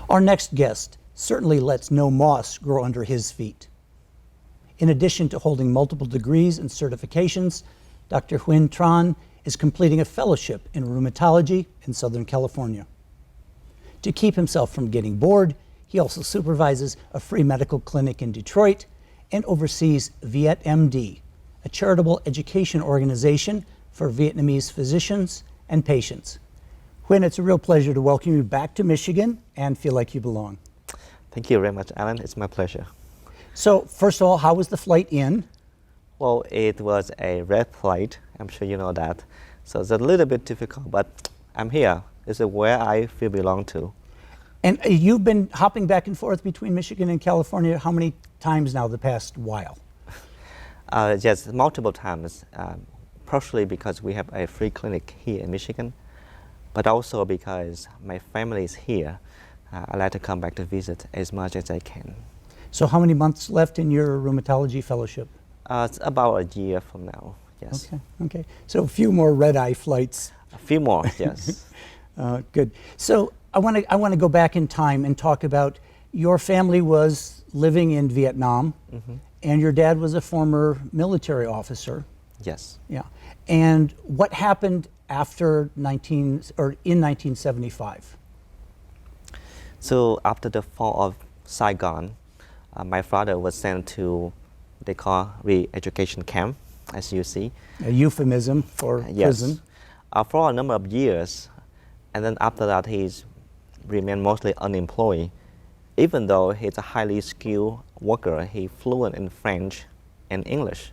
Our next guest certainly lets no moss grow under his feet. In addition to holding multiple degrees and certifications, Dr. Wynn Tran is completing a fellowship in rheumatology in Southern California. To keep himself from getting bored, he also supervises a free medical clinic in Detroit and oversees VietMD, a charitable education organization for Vietnamese physicians and patients. Huynh, it's a real pleasure to welcome you back to Michigan and feel like you belong. Thank you very much, Alan. It's my pleasure. So, first of all, how was the flight in? Well, it was a red flight. I'm sure you know that. So it's a little bit difficult, but I'm here. This is where I feel belong to. And you've been hopping back and forth between Michigan and California how many times now the past while? Yes, multiple times. Partially because we have a free clinic here in Michigan, but also because my family is here. I like to come back to visit as much as I can. So how many months left in your rheumatology fellowship? It's about a year from now, yes. Okay. So a few more red-eye flights. A few more, yes. Good. So I want to go back in time and talk about your family was living in Vietnam, and your dad was a former military officer. Yes. Yeah. And what happened after in 1975? So after the fall of Saigon, my father was sent to, they call re-education camp, as you see. A euphemism for prison. For a number of years, and then after that he's remained mostly unemployed. Even though he's a highly skilled worker, he's fluent in French and English.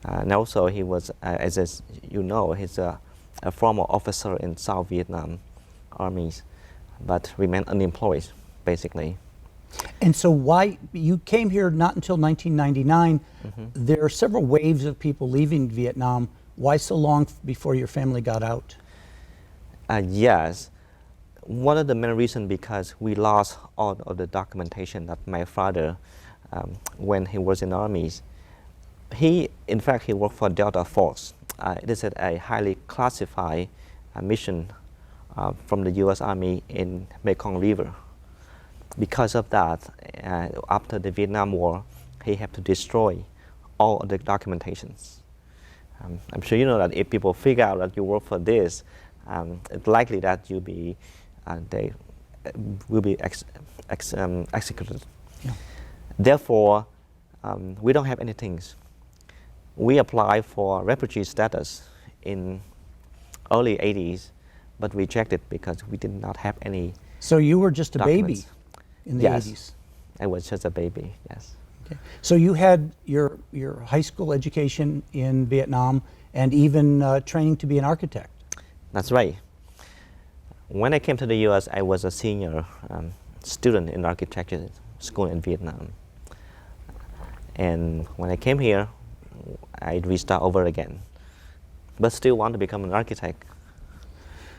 And also he was, as you know, he's a former officer in South Vietnam armies, but remained unemployed, basically. And so why, you came here not until 1999. There are several waves of people leaving Vietnam. Why so long before your family got out? Yes. One of the main reasons because we lost all of the documentation that my father, when he was in the armies. In fact, he worked for Delta Force. It is a highly classified mission from the U.S. Army in Mekong River. Because of that, after the Vietnam War, he had to destroy all of the documentations. I'm sure you know that if people figure out that you work for this, it's likely that they will be executed. Yeah. Therefore, we don't have anything. We applied for refugee status in early 80s, but rejected because we did not have any. So you were just a documents. baby in the Yes. 80s? I was just a baby, yes. Okay. So you had your high school education in Vietnam and even training to be an architect. That's right. When I came to the U.S., I was a senior student in architecture school in Vietnam. And when I came here, I restart over again, but still want to become an architect.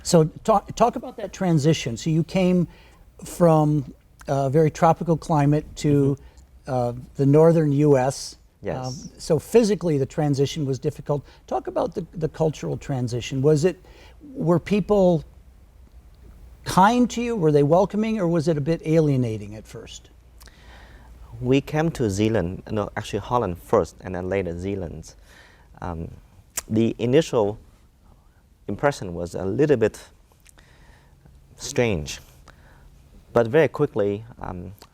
So talk about that transition. So you came from a very tropical climate to the northern U.S. Yes. So physically the transition was difficult. Talk about the cultural transition. Were people kind to you? Were they welcoming, or was it a bit alienating at first? We came to Zealand, no, actually Holland first, and then later Zealand. The initial impression was a little bit strange, but very quickly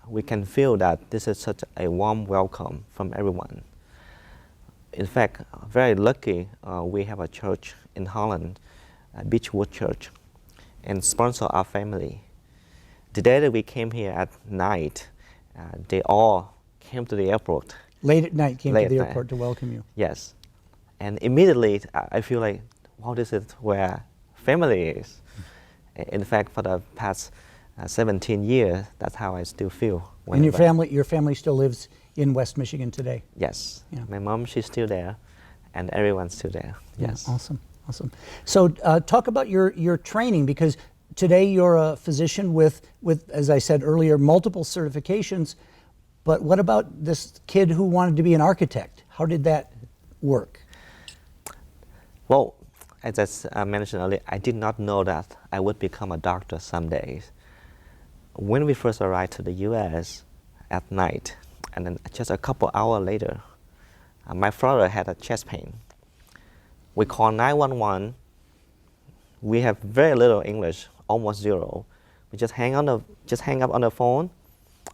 we can feel that this is such a warm welcome from everyone. In fact, very lucky we have a church in Holland, a Beechwood Church, and sponsor our family. The day that we came here at night, they all came to the airport. Late at night came to the airport to welcome you. Yes. And immediately I feel like, wow, this is where family is. In fact, for the past 17 years, that's how I still feel. And your family still lives in West Michigan today? Yes. Yeah. My mom, she's still there, and everyone's still there. Yes. Yeah, awesome. So talk about your training, because today you're a physician with, as I said earlier, multiple certifications. But what about this kid who wanted to be an architect? How did that work? Well, as I mentioned earlier, I did not know that I would become a doctor someday. when we first arrived to the US at night, and then just a couple hours later, my father had a chest pain. We called 911. We have very little English, almost zero. We just hang up on the phone,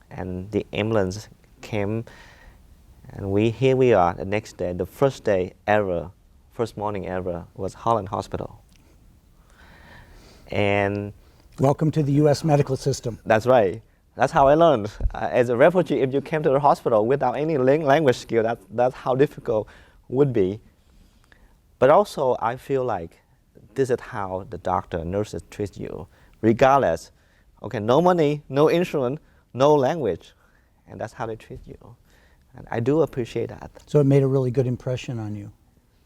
and the ambulance came, and here we are the next day. The first morning ever was Holland Hospital. And welcome to the U.S. medical system. That's right. That's how I learned. As a refugee, if you came to the hospital without any language skill, that's how difficult it would be. But also, I feel like this is how the doctor, nurses treat you, regardless. Okay, no money, no insurance, no language, and that's how they treat you. And I do appreciate that. So it made a really good impression on you.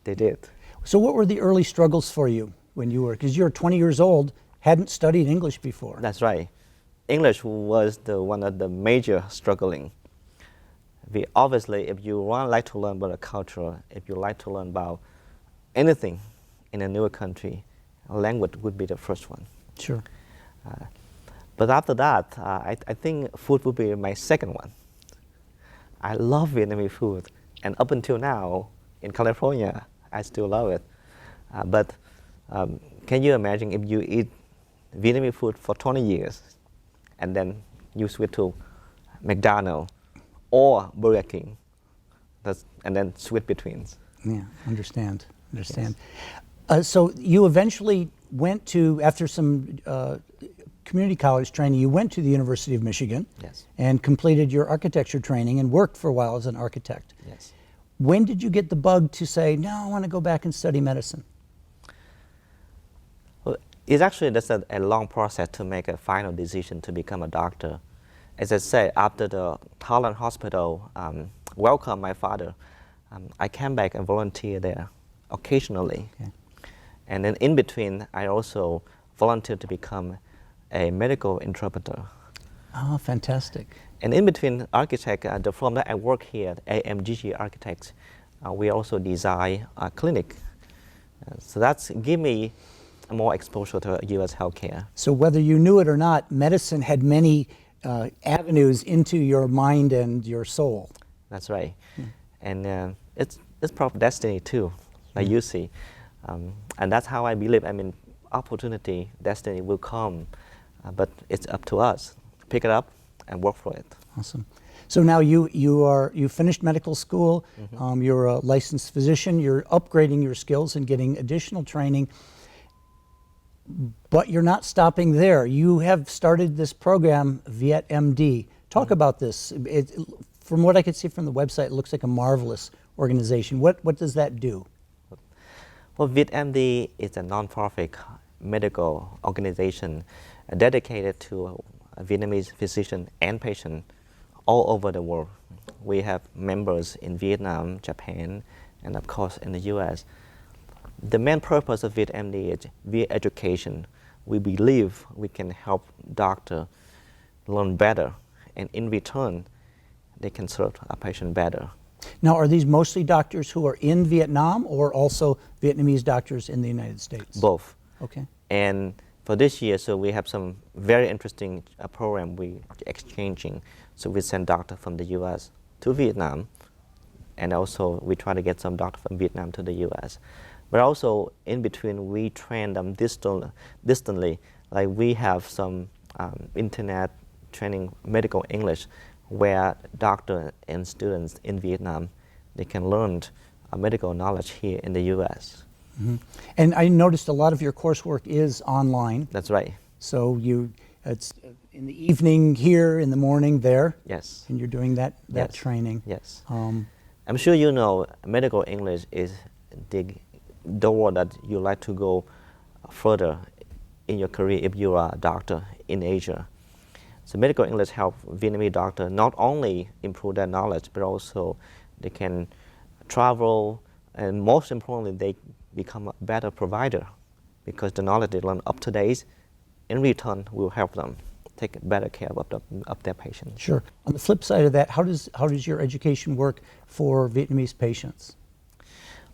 They did. So what were the early struggles for you when you were, because you're 20 years old, hadn't studied English before? That's right. English was one of the major struggling. Obviously, if you like to learn about a culture, if you like to learn about anything in a newer country, language would be the first one. Sure. But after that, I think food would be my second one. I love Vietnamese food, and up until now, in California, I still love it. But can you imagine if you eat Vietnamese food for 20 years, and then you switch to McDonald's or Burger King, and then switch between? Yeah, understand. Yes. So you eventually went to, after some community college training, you went to the University of Michigan. Yes. And completed your architecture training and worked for a while as an architect. Yes. When did you get the bug to say, no, I want to go back and study medicine? Well, it's actually just a long process to make a final decision to become a doctor. As I said, after the Holland Hospital welcomed my father, I came back and volunteered there occasionally. Okay. And then in between, I also volunteered to become a medical interpreter. Oh, fantastic. And in between architect, the firm that I work here, AMGG Architects, we also design a clinic. So that's give me more exposure to U.S. healthcare. So whether you knew it or not, medicine had many avenues into your mind and your soul. That's right. And it's part of destiny too, like you see. And that's how I believe, opportunity, destiny will come, but it's up to us to pick it up and work for it. Awesome. So now you finished medical school, you're a licensed physician, you're upgrading your skills and getting additional training, but you're not stopping there. You have started this program, VietMD. Talk about this. From what I could see from the website, it looks like a marvelous organization. What does that do? Well, VietMD is a non-profit medical organization dedicated to Vietnamese physicians and patients all over the world. We have members in Vietnam, Japan, and of course in the US. The main purpose of VietMD is via education. We believe we can help doctors learn better, and in return, they can serve a patient better. Now, are these mostly doctors who are in Vietnam or also Vietnamese doctors in the United States? Both. Okay. And for this year, so we have some very interesting program we exchanging. So we send doctors from the US to Vietnam, and also we try to get some doctors from Vietnam to the US. But also in between, we train them distantly. Like we have some internet training medical English, where doctors and students in Vietnam, they can learn medical knowledge here in the US. Mm-hmm. And I noticed a lot of your coursework is online. That's right. So it's in the evening here, in the morning there. Yes. And you're doing that Yes. training. Yes. I'm sure you know medical English is the door that you like to go further in your career if you are a doctor in Asia. So medical English help Vietnamese doctors not only improve their knowledge, but also they can travel, and most importantly, they become a better provider because the knowledge they learn up to date, in return, will help them take better care of their patients. Sure. On the flip side of that, how does your education work for Vietnamese patients?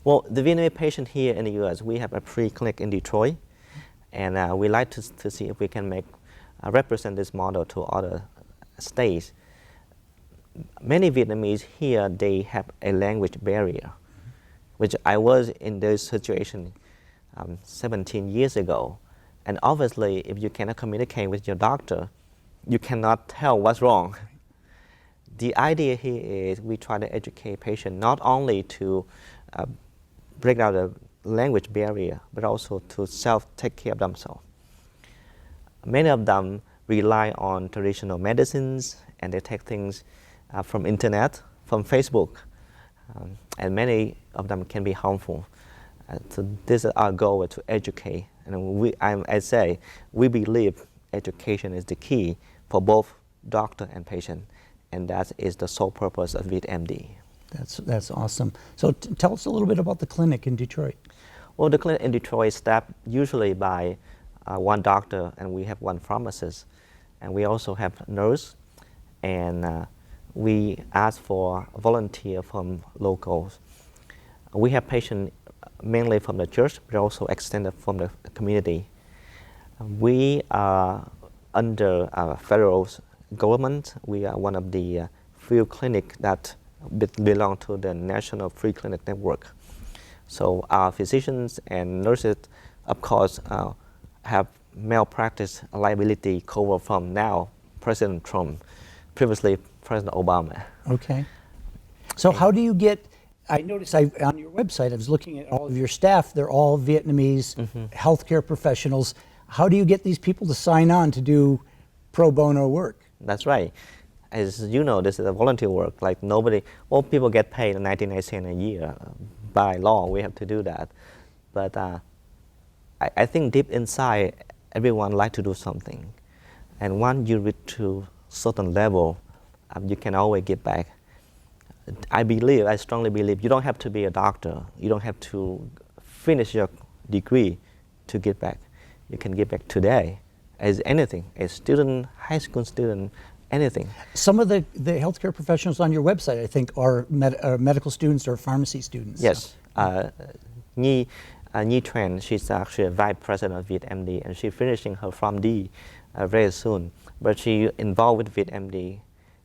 Well, the Vietnamese patient here in the U.S., we have a free clinic in Detroit, and we like to see if we can make represent this model to other states. Many Vietnamese here, they have a language barrier, which I was in this situation 17 years ago. And obviously, if you cannot communicate with your doctor, you cannot tell what's wrong. The idea here is we try to educate patients not only to break down the language barrier, but also to take care of themselves. Many of them rely on traditional medicines, and they take things from internet, from Facebook, and many of them can be harmful. So this is our goal, to educate. And I say, we believe education is the key for both doctor and patient, and that is the sole purpose of VietMD. That's awesome. So tell us a little bit about the clinic in Detroit. Well, the clinic in Detroit is staffed usually by one doctor, and we have one pharmacist. And we also have a nurse, and we ask for a volunteer from locals. We have patients mainly from the church, but also extended from the community. We are under federal government. We are one of the few clinics that belong to the National Free Clinic Network. So our physicians and nurses, of course, have malpractice liability covered from now President Trump, previously President Obama. Okay. So how do you get, I noticed on your website, I was looking at all of your staff, they're all Vietnamese healthcare professionals. How do you get these people to sign on to do pro bono work? That's right. As you know, this is a volunteer work. Like all people get paid 99 cents a year. By law, we have to do that. But I think deep inside, everyone likes to do something. And once you reach to certain level, you can always give back. I strongly believe you don't have to be a doctor. You don't have to finish your degree to give back. You can give back today as anything, a student, high school student, anything. Some of the healthcare professionals on your website, I think, are medical students or pharmacy students. Yes. Huynh Tran, she's actually a vice president of VietMD, and she's finishing her PharmD very soon. But she involved with VietMD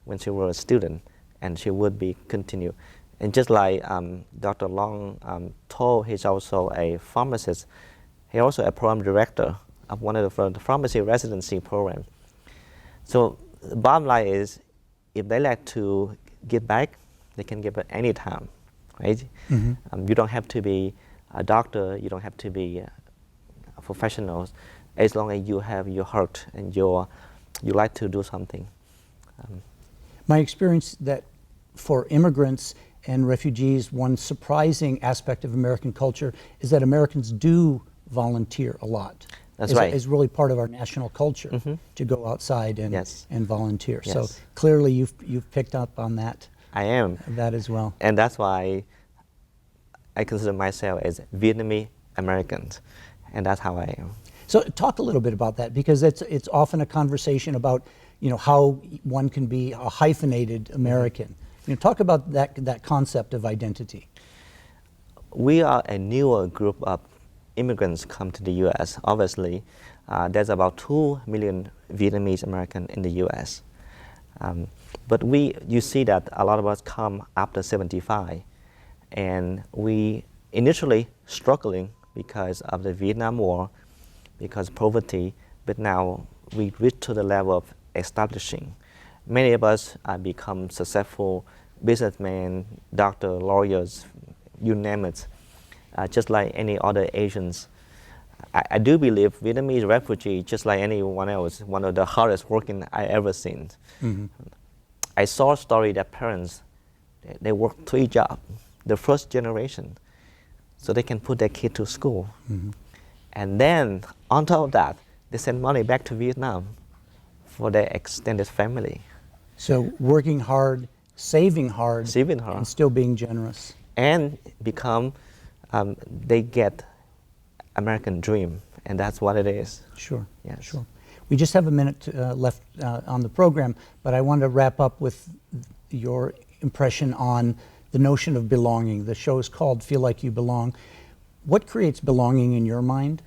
when she was a student, and she would be continue. And just like Dr. Long told, he's also a pharmacist. He's also a program director of one of the pharmacy residency programs. So the bottom line is, if they like to give back, they can give at any time, right? You don't have to be a doctor, you don't have to be a professional, as long as you have your heart and you like to do something. My experience that for immigrants and refugees, one surprising aspect of American culture is that Americans do volunteer a lot. That's right. Is really part of our national culture to go outside and and volunteer. Yes. So clearly you've picked up on that. I am. That as well. And that's why I consider myself as Vietnamese Americans, and that's how I am. So talk a little bit about that, because it's often a conversation about how one can be a hyphenated American. Talk about that concept of identity. We are a newer group of immigrants come to the U.S. Obviously, there's about 2 million Vietnamese Americans in the U.S. But you see that a lot of us come after 75, and we initially struggling because of the Vietnam War, because poverty, but now we reach to the level of establishing. Many of us become successful businessmen, doctors, lawyers, you name it. Just like any other Asians. I do believe Vietnamese refugee, just like anyone else, one of the hardest working I ever seen. I saw a story that parents, they work 3 jobs, the first generation, so they can put their kid to school. And then, on top of that, they send money back to Vietnam for their extended family. So working hard, saving hard, and still being generous. And become they get American dream, and that's what it is. Sure. Yes. Sure. We just have a minute left on the program, but I want to wrap up with your impression on the notion of belonging. The show is called Feel Like You Belong. What creates belonging in your mind?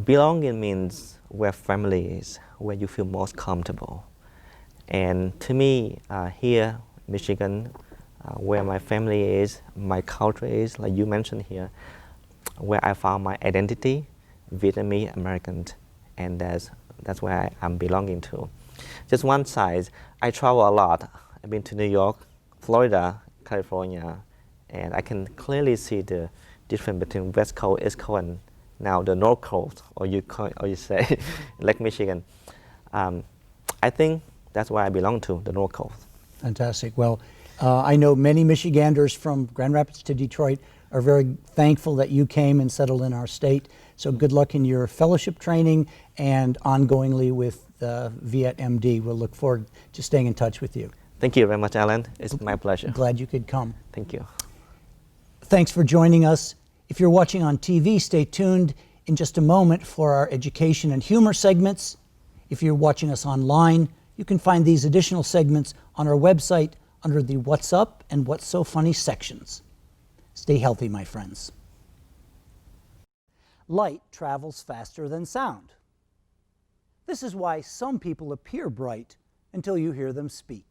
Belonging means where family is, where you feel most comfortable. And to me, here, Michigan, where my family is, my culture is, like you mentioned here, where I found my identity, Vietnamese American, and that's where I'm belonging to. Just one side, I travel a lot. I've been to New York, Florida, California, and I can clearly see the difference between West Coast, East Coast, and now the North Coast, or you say, Lake Michigan. I think that's where I belong to, the North Coast. Fantastic. Well, I know many Michiganders from Grand Rapids to Detroit are very thankful that you came and settled in our state. So good luck in your fellowship training and ongoingly with VietMD. We'll look forward to staying in touch with you. Thank you very much, Alan. It's my pleasure. Glad you could come. Thank you. Thanks for joining us. If you're watching on TV, stay tuned in just a moment for our education and humor segments. If you're watching us online, you can find these additional segments on our website under the What's Up and What's So Funny sections. Stay healthy, my friends. Light travels faster than sound. This is why some people appear bright until you hear them speak.